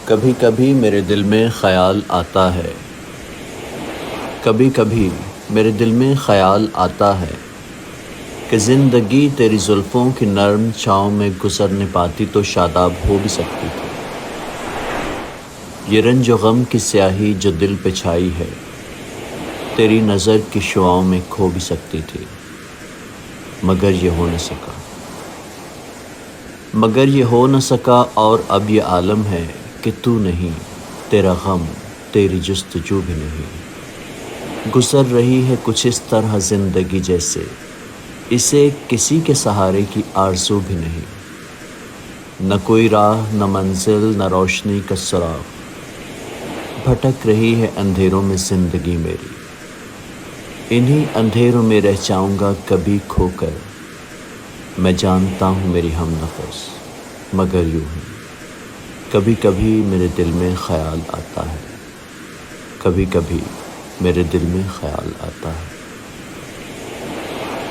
کبھی کبھی میرے دل میں خیال آتا ہے، کبھی کبھی میرے دل میں خیال آتا ہے کہ زندگی تیری زلفوں کی نرم چھاؤں میں گزر نہ پاتی تو شاداب ہو بھی سکتی تھی۔ یہ رنج و غم کی سیاہی جو دل پہ چھائی ہے، تیری نظر کی شعاؤں میں کھو بھی سکتی تھی، مگر یہ ہو نہ سکا، مگر یہ ہو نہ سکا۔ اور اب یہ عالم ہے کہ تو نہیں، تیرا غم، تیری جستجو بھی نہیں۔ گزر رہی ہے کچھ اس طرح زندگی جیسے اسے کسی کے سہارے کی آرزو بھی نہیں۔ نہ کوئی راہ، نہ منزل، نہ روشنی کا سراغ، بھٹک رہی ہے اندھیروں میں زندگی میری۔ انہی اندھیروں میں رہ جاؤں گا کبھی کھو کر، میں جانتا ہوں میری ہم نفس، مگر یوں ہی کبھی کبھی میرے دل میں خیال آتا ہے، کبھی کبھی میرے دل میں خیال آتا ہے۔